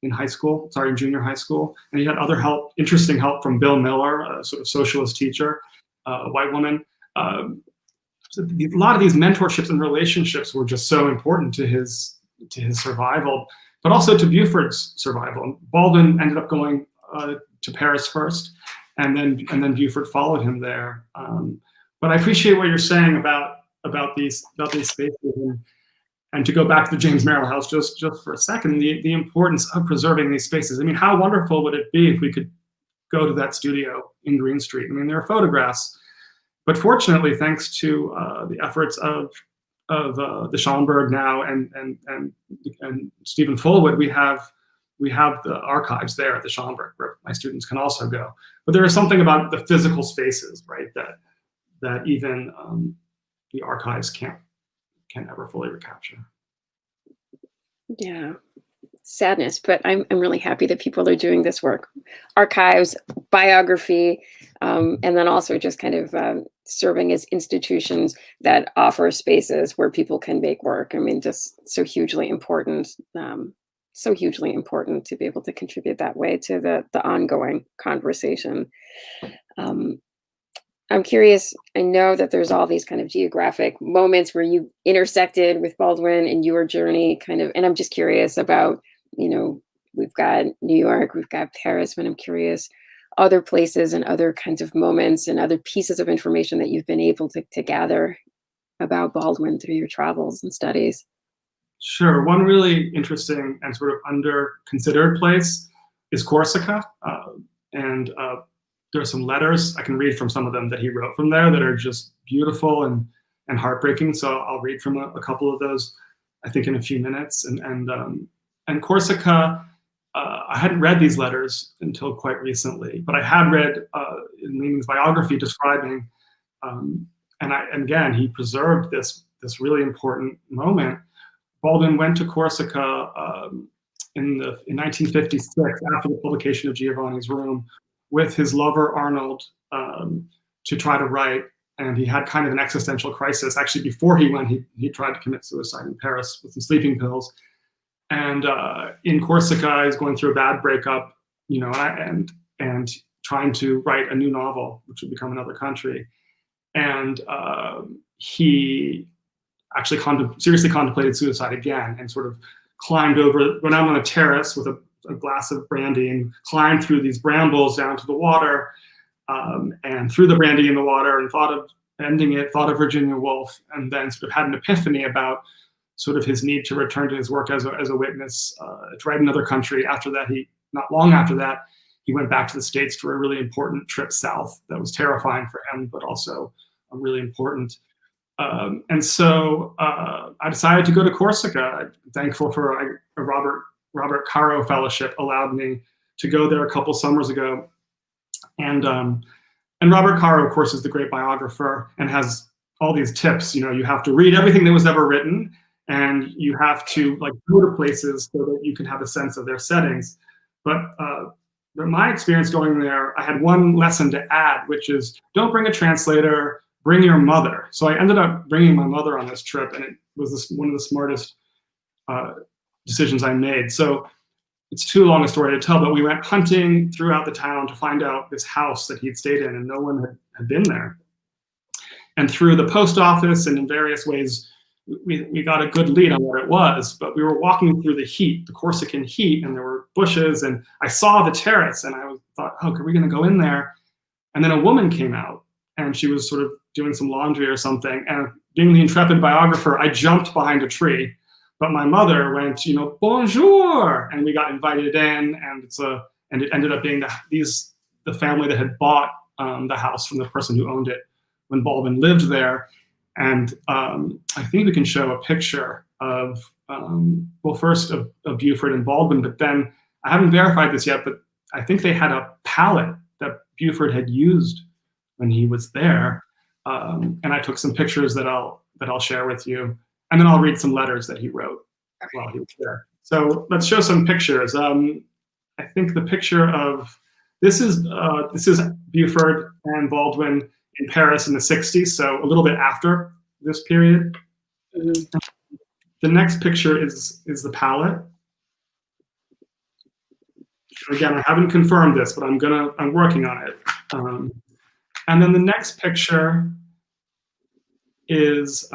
junior high school. And he had other interesting help from Bill Miller, a sort of socialist teacher, a white woman. So a lot of these mentorships and relationships were just so important to his survival. but also to Buford's survival. Baldwin ended up going to Paris first, and then Buford followed him there. But I appreciate what you're saying about these spaces, and to go back to the James Merrill House just for a second, the importance of preserving these spaces. I mean, how wonderful would it be if we could go to that studio in Green Street? I mean, there are photographs, but fortunately, thanks to the efforts of the Schomburg now and Stephen Fullwood, we have the archives there at the Schomburg where my students can also go. But there is something about the physical spaces, right, that even the archives can't ever fully recapture. Yeah, sadness, but I'm really happy that people are doing this work. Archives, biography, and then also just kind of serving as institutions that offer spaces where people can make work. I mean, just so hugely important to be able to contribute that way to the ongoing conversation. I'm curious, I know that there's all these kind of geographic moments where you intersected with Baldwin in your journey and I'm just curious about, we've got New York, we've got Paris, but I'm curious other places and other kinds of moments and other pieces of information that you've been able to gather about Baldwin through your travels and studies. Sure. One really interesting and sort of under-considered place is Corsica. There are some letters I can read from some of them that he wrote from there that are just beautiful and heartbreaking. So I'll read from a couple of those, I think, in a few minutes. And Corsica, I hadn't read these letters until quite recently, but I had read in Leeming's biography describing, and again, he preserved this really important moment. Baldwin went to Corsica in 1956 after the publication of Giovanni's Room with his lover Arnold to try to write, and he had kind of an existential crisis. Actually, before he went, he tried to commit suicide in Paris with some sleeping pills. And in Corsica, he's going through a bad breakup, and trying to write a new novel, which would become Another Country. And he actually seriously contemplated suicide again, and sort of went out on a terrace with a glass of brandy and climbed through these brambles down to the water, and threw the brandy in the water and thought of ending it, thought of Virginia Woolf, and then sort of had an epiphany about sort of his need to return to his work as a witness, to write Another Country. After that, not long after that, he went back to the States for a really important trip south that was terrifying for him, but also really important. And so I decided to go to Corsica. I'm thankful for a Robert Caro Fellowship allowed me to go there a couple summers ago. And Robert Caro, of course, is the great biographer and has all these tips. You have to read everything that was ever written, and you have to go to places so that you can have a sense of their settings. But my experience going there, I had one lesson to add, which is don't bring a translator, bring your mother. So I ended up bringing my mother on this trip, and it was one of the smartest decisions I made. So it's too long a story to tell, but we went hunting throughout the town to find out this house that he'd stayed in, and no one had been there. And through the post office and in various ways, we got a good lead on what it was, but we were walking through the heat, the Corsican heat, and there were bushes, and I saw the terrace, and I thought, oh, are we going to go in there? And then a woman came out, and she was sort of doing some laundry or something, and being the intrepid biographer, I jumped behind a tree. But my mother went, bonjour, and we got invited in, and it ended up being the family that had bought the house from the person who owned it when Baldwin lived there. And I think we can show a picture of, first of Buford and Baldwin, but then I haven't verified this yet, but I think they had a palette that Buford had used when he was there, and I took some pictures that I'll share with you. And then I'll read some letters that he wrote while he was there. So let's show some pictures. I think the picture of this is Buford and Baldwin in Paris in the 60s, so a little bit after this period. Mm-hmm. The next picture is the palette. Again, I haven't confirmed this, but I'm working on it. And then the next picture is.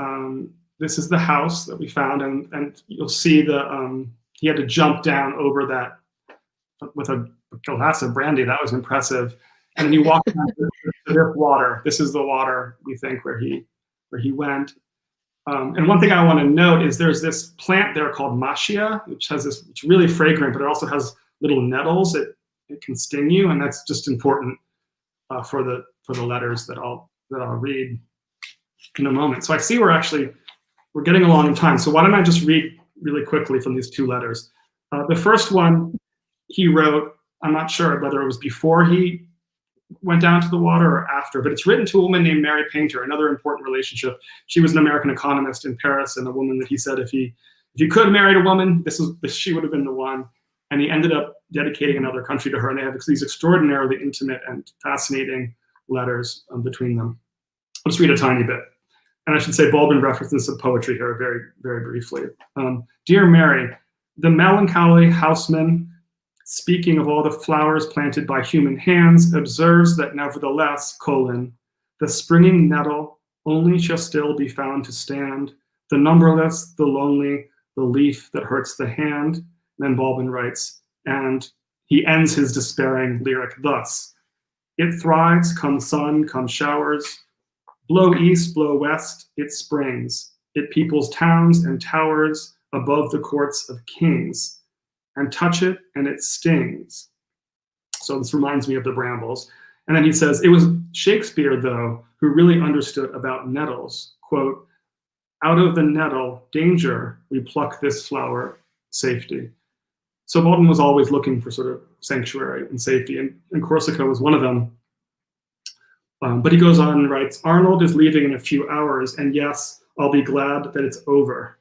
This is the house that we found, and you'll see the he had to jump down over that with a glass of brandy. That was impressive. And then he walked down to this water. This is the water, we think, where he went. And one thing I want to note is there's this plant there called machia, which has this, it's really fragrant, but it also has little nettles. It can sting you, and that's just important for the letters that I'll read in a moment. So I see we're getting along in time. So why don't I just read really quickly from these two letters. The first one he wrote, I'm not sure whether it was before he went down to the water or after, but it's written to a woman named Mary Painter, another important relationship. She was an American economist in Paris, and a woman that he said if he could marry a woman, she would have been the one. And he ended up dedicating another country to her, and they have these extraordinarily intimate and fascinating letters between them. I'll just read a tiny bit. And I should say Baldwin references some poetry here very, very briefly. Dear Mary, the melancholy houseman, speaking of all the flowers planted by human hands, observes that nevertheless, the springing nettle only shall still be found to stand, the numberless, the lonely, the leaf that hurts the hand. And then Baldwin writes, and he ends his despairing lyric thus: it thrives, come sun, come showers, blow east, blow west, it springs, it peoples towns and towers above the courts of kings, and touch it and it stings. So this reminds me of the brambles. And then he says, it was Shakespeare, though, who really understood about nettles. Quote, out of the nettle, danger, we pluck this flower, safety. So Baldwin was always looking for sort of sanctuary and safety, and Corsica was one of them. But he goes on and writes, Arnold is leaving in a few hours, and yes, I'll be glad that it's over.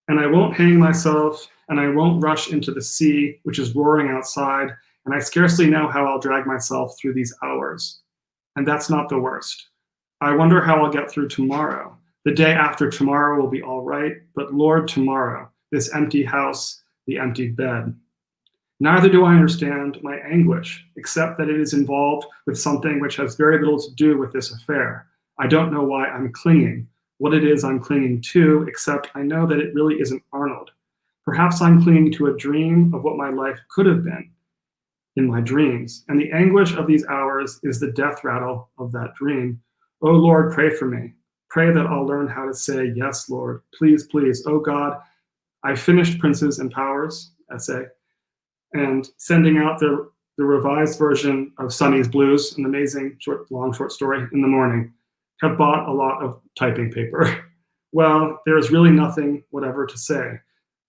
And I won't hang myself, and I won't rush into the sea, which is roaring outside, and I scarcely know how I'll drag myself through these hours. And that's not the worst. I wonder how I'll get through tomorrow. The day after tomorrow will be all right, but Lord, tomorrow, this empty house, the empty bed. Neither do I understand my anguish, except that it is involved with something which has very little to do with this affair. I don't know why I'm clinging, what it is I'm clinging to, except I know that it really isn't Arnold. Perhaps I'm clinging to a dream of what my life could have been in my dreams, and the anguish of these hours is the death rattle of that dream. Oh Lord, pray for me. Pray that I'll learn how to say, yes, Lord, please, please. Oh God, I finished Princes and Powers essay, and sending out the revised version of Sonny's Blues, an amazing long short story, in the morning. Have bought a lot of typing paper. Well, there is really nothing whatever to say.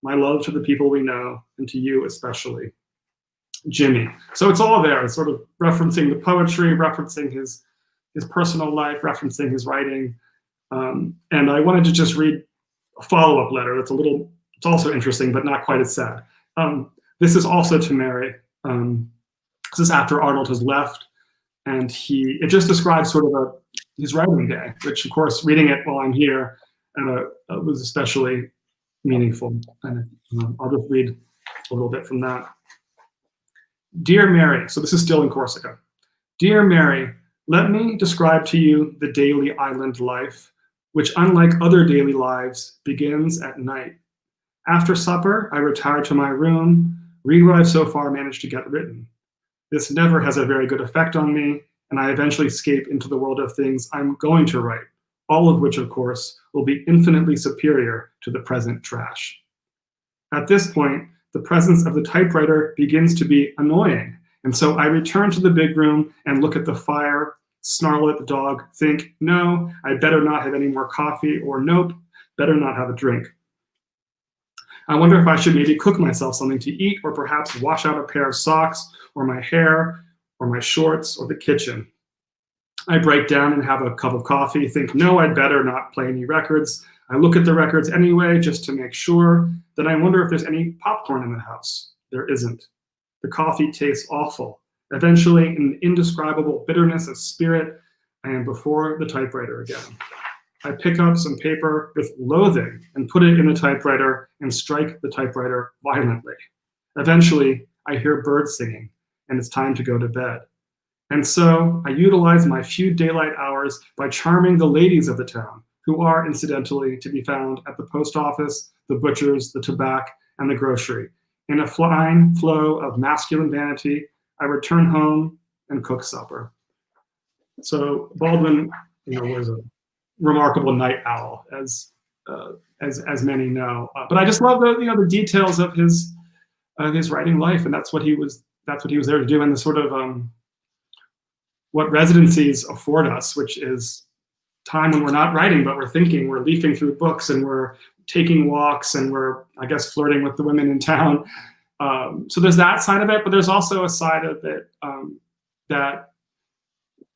My love to the people we know, and to you especially. Jimmy. So it's all there. It's sort of referencing the poetry, referencing his personal life, referencing his writing. And I wanted to just read a follow-up letter that's it's also interesting, but not quite as sad. This is also to Mary. This is after Arnold has left, and it just describes sort of his writing day, which of course, reading it while I'm here was especially meaningful. And I'll just read a little bit from that. Dear Mary, so this is still in Corsica. Dear Mary, let me describe to you the daily island life, which unlike other daily lives, begins at night. After supper, I retire to my room, read what I've so far managed to get written. This never has a very good effect on me, and I eventually escape into the world of things I'm going to write, all of which, of course, will be infinitely superior to the present trash. At this point, the presence of the typewriter begins to be annoying, and so I return to the big room and look at the fire, snarl at the dog, think, no, I better not have any more coffee, or nope, better not have a drink. I wonder if I should maybe cook myself something to eat, or perhaps wash out a pair of socks, or my hair, or my shorts, or the kitchen. I break down and have a cup of coffee, think, no, I'd better not play any records. I look at the records anyway, just to make sure. Then I wonder if there's any popcorn in the house. There isn't. The coffee tastes awful. Eventually, in an indescribable bitterness of spirit, I am before the typewriter again. I pick up some paper with loathing and put it in the typewriter and strike the typewriter violently. Eventually, I hear birds singing, and it's time to go to bed. And so I utilize my few daylight hours by charming the ladies of the town, who are incidentally to be found at the post office, the butcher's, the tobacco, and the grocery, In a fine flow of masculine vanity, I return home and cook supper. So Baldwin, was a remarkable night owl, as many know. But I just love the details of his writing life, and that's what he was there to do, and the sort of what residencies afford us, which is time when we're not writing, but we're thinking, we're leafing through books, and we're taking walks, and we're, I guess, flirting with the women in town. So there's that side of it, but there's also a side of it that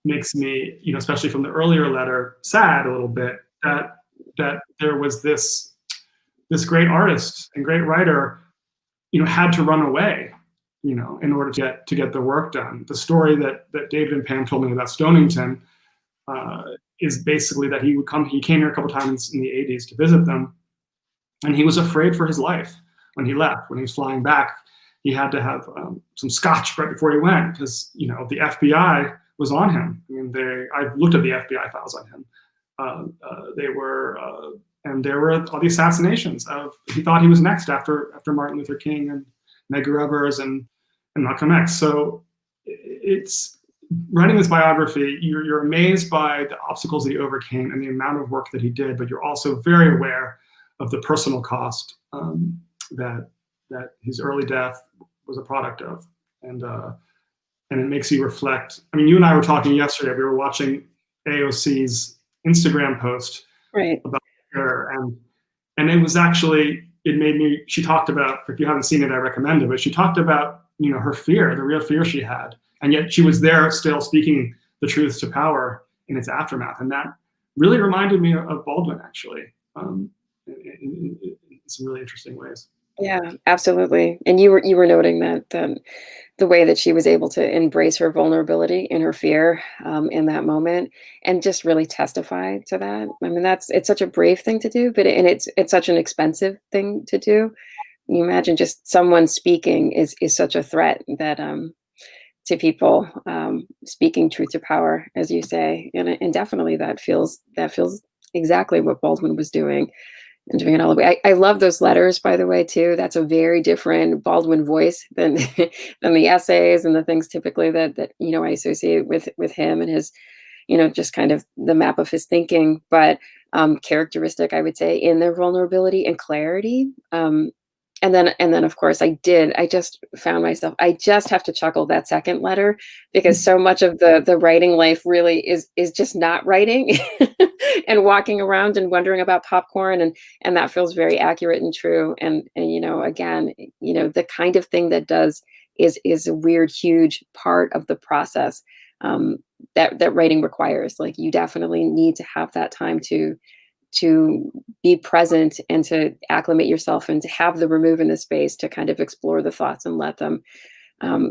makes me, especially from the earlier letter, sad a little bit that there was this great artist and great writer, had to run away, in order to get the work done. The story that David and Pam told me about Stonington is basically that he came here a couple times in the 80s to visit them, and he was afraid for his life when he left. When he was flying back, he had to have some scotch right before he went, because the FBI was on him. I mean, I looked at the FBI files on him. And there were all the assassinations he thought he was next after Martin Luther King and Medgar Evers and Malcolm X. So it's writing this biography, you're amazed by the obstacles that he overcame and the amount of work that he did, but you're also very aware of the personal cost that his early death was a product of. And it makes you reflect. I mean, you and I were talking yesterday, we were watching AOC's Instagram post about her, and it was actually, it made me, she talked about, if you haven't seen it, I recommend it, but she talked about, her fear, the real fear she had, and yet she was there still speaking the truths to power in its aftermath. And that really reminded me of Baldwin, actually, in some really interesting ways. Yeah, absolutely. And you were noting that the way that she was able to embrace her vulnerability and her fear in that moment, and just really testify to that. I mean, it's such a brave thing to do, but it's such an expensive thing to do. You imagine just someone speaking is such a threat that to people, speaking truth to power, as you say, and definitely that feels exactly what Baldwin was doing. And doing it all the way. I love those letters, by the way, too. That's a very different Baldwin voice than the essays and the things typically that I associate with him and his, just kind of the map of his thinking, but characteristic, I would say, in their vulnerability and clarity. And then of course I just found myself, I just have to chuckle that second letter, because so much of the writing life really is just not writing and walking around and wondering about popcorn, and that feels very accurate and true. And again, the kind of thing that does is a weird, huge part of the process that writing requires. Like, you definitely need to have that time to be present and to acclimate yourself and to have the room in the space to kind of explore the thoughts and let them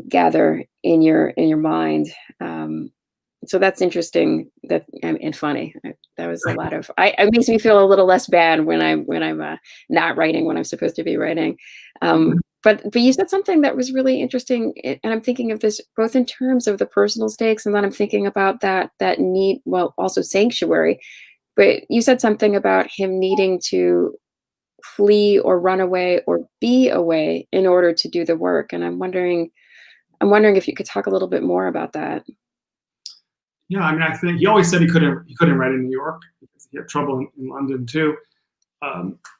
gather in your mind. So that's interesting. And funny. That was a lot of. It makes me feel a little less bad when I'm not writing when I'm supposed to be writing. But you said something that was really interesting, and I'm thinking of this both in terms of the personal stakes, and then I'm thinking about that need, well, also sanctuary. But you said something about him needing to flee or run away or be away in order to do the work. And I'm wondering if you could talk a little bit more about that. Yeah, I mean, I think he always said he couldn't write in New York because he had trouble in London too.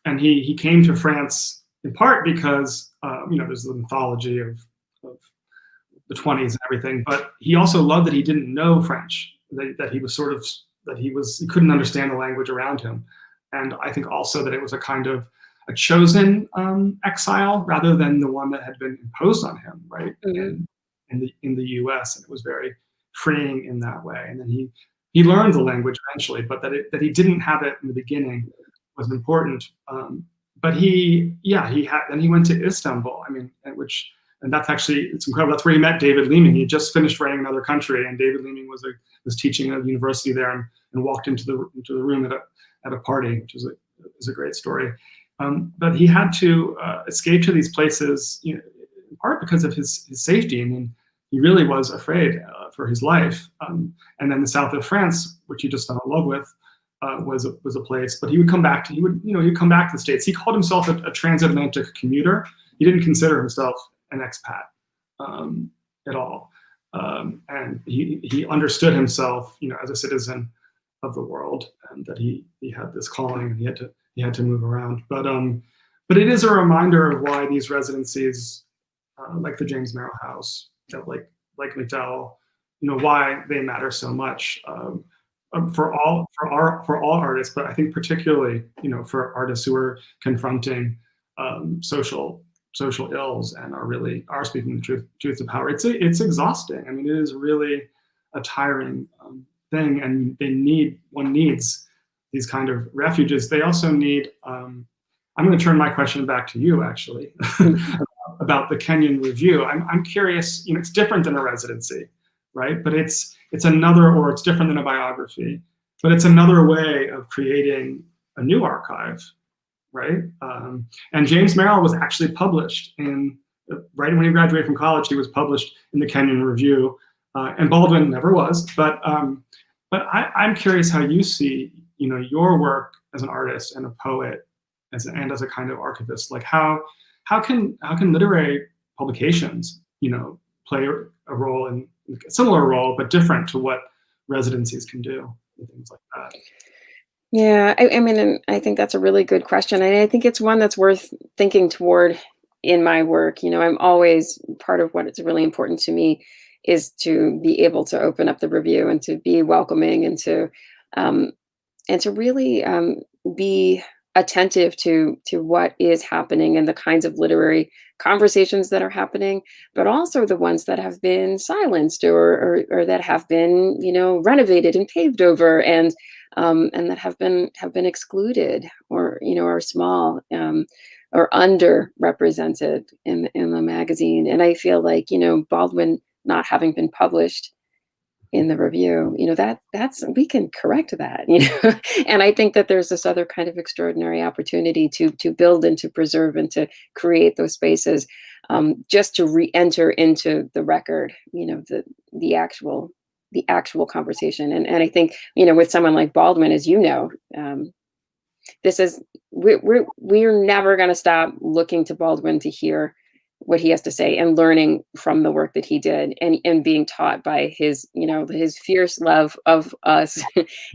And he came to France in part because there's the mythology of the 20s and everything. But he also loved that he didn't know French. That he was sort of he couldn't understand the language around him. And I think also that it was a kind of a chosen exile rather than the one that had been imposed on him, right? Mm-hmm. in the US. And it was very freeing in that way. And then he learned the language eventually, but that he didn't have it in the beginning was important. But then he went to Istanbul. I mean, and that's actually, it's incredible. That's where he met David Leeming. He had just finished writing Another Country, and David Leeming was teaching at a university there, and walked into the room at a party, which is a great story. But he had to escape to these places, in part because of his safety. I mean, he really was afraid for his life. And then the south of France, which he just fell in love with, was a place. But he would come back to he'd come back to the States. He called himself a transatlantic commuter. he didn't consider himself an expat at all. And he understood himself, as a citizen of the world, and that he had this calling, and he had to move around. But it is a reminder of why these residencies, like the James Merrill House, like McDowell, why they matter so much for all artists, but I think particularly for artists who are confronting social ills and are speaking the truth of power. It's exhausting. I mean, it is really a tiring thing, and one needs these kind of refuges. They also need. I'm going to turn my question back to you, actually, about the Kenyon Review. I'm curious. It's different than a residency, right? But it's different than a biography, but it's another way of creating a new archive, right? And James Merrill was actually published right when he graduated from college. He was published in the Kenyon Review, and Baldwin never was. But I'm curious how you see, your work as an artist and a poet, and as a kind of archivist. Like how can literary publications, play a role in a similar role, but different to what residencies can do, and things like that. Yeah, I mean, and I think that's a really good question. And I think it's one that's worth thinking toward in my work. I'm always, part of what is really important to me is to be able to open up the review and to be welcoming, and to really be attentive to what is happening and the kinds of literary conversations that are happening, but also the ones that have been silenced or that have been, renovated and paved over, and that have been excluded, or are small or underrepresented in the magazine. And I feel like Baldwin not having been published in the review, that's we can correct that, and I think that there's this other kind of extraordinary opportunity to build and to preserve and to create those spaces, just to re-enter into the record, the actual conversation. And I think, with someone like Baldwin, as this is, we're never going to stop looking to Baldwin to hear what he has to say, and learning from the work that he did, and being taught by his, his fierce love of us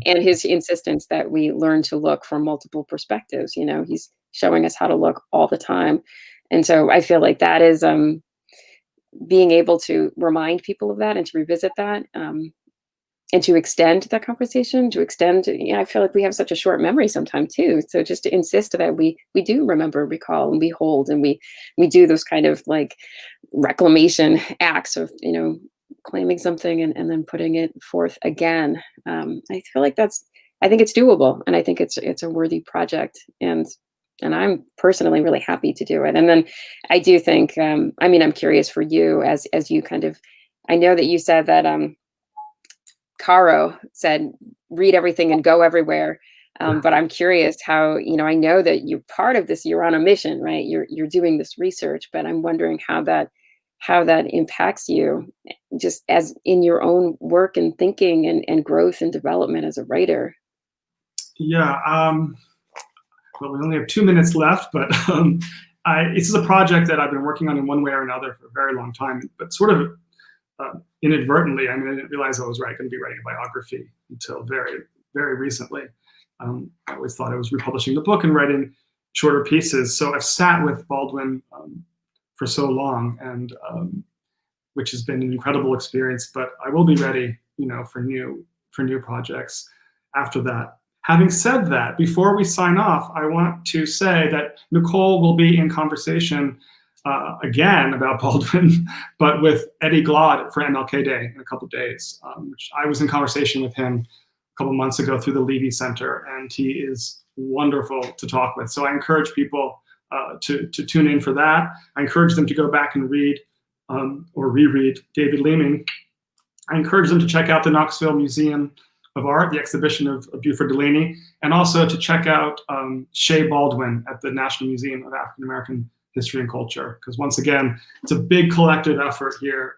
and his insistence that we learn to look from multiple perspectives. He's showing us how to look all the time. And so I feel like that is being able to remind people of that, and to revisit that, and to extend that conversation, I feel like we have such a short memory sometimes too. So just to insist that we do remember, recall, and we hold, and we do those kind of like reclamation acts of, claiming something and then putting it forth again. I feel like I think it's doable, and I think it's a worthy project, and I'm personally really happy to do it. And then I do think, I'm curious for you as you kind of, I know that you said that, Caro said, read everything and go everywhere. But I'm curious how, I know that you're part of this, you're on a mission, right? You're doing this research, but I'm wondering how that impacts you just as in your own work and thinking and growth and development as a writer. Yeah. Well, we only have 2 minutes left, but this is a project that I've been working on in one way or another for a very long time, but sort of inadvertently. I didn't realize I was going to be writing a biography until very, very recently. I always thought I was republishing the book and writing shorter pieces. So I've sat with Baldwin for so long, and which has been an incredible experience. But I will be ready, for new projects after that. Having said that, before we sign off, I want to say that Nicole will be in conversation again about Baldwin, but with Eddie Glaude for MLK Day in a couple of days. Which I was in conversation with him a couple months ago through the Levy Center, and he is wonderful to talk with. So I encourage people to tune in for that. I encourage them to go back and read or reread David Leeming. I encourage them to check out the Knoxville Museum of Art, the exhibition of Buford Delaney, and also to check out Shea Baldwin at the National Museum of African American History and Culture, because once again, it's a big collective effort here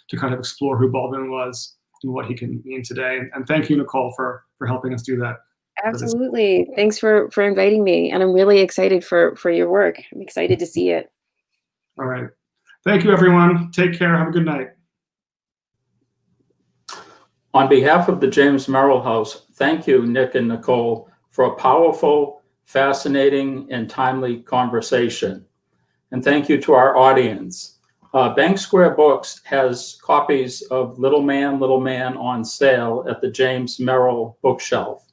to kind of explore who Baldwin was and what he can mean today. And thank you, Nicole, for helping us do that. Absolutely. Thanks for inviting me. And I'm really excited for your work. I'm excited to see it. All right. Thank you, everyone. Take care. Have a good night. On behalf of the James Merrill House, thank you, Nick and Nicole, for a powerful, fascinating, and timely conversation. And thank you to our audience. Bank Square Books has copies of Little Man on sale at the James Merrill bookshelf.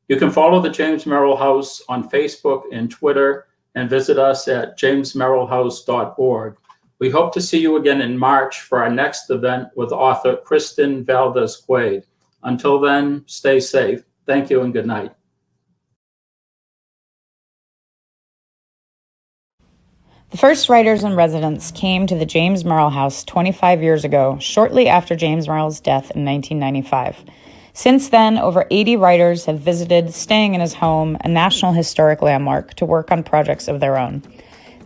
You can follow the James Merrill House on Facebook and Twitter and visit us at jamesmerrillhouse.org. We hope to see you again in March for our next event with author Kristen Valdez-Quaid. Until then, stay safe. Thank you and good night. The first writers and residents came to the James Merrill House 25 years ago, shortly after James Merrill's death in 1995. Since then, over 80 writers have visited, staying in his home, a National Historic Landmark, to work on projects of their own.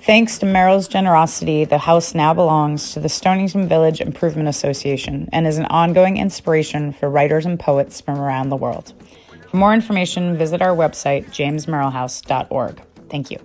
Thanks to Merrill's generosity, the house now belongs to the Stonington Village Improvement Association and is an ongoing inspiration for writers and poets from around the world. For more information, visit our website, jamesmerrillhouse.org. Thank you.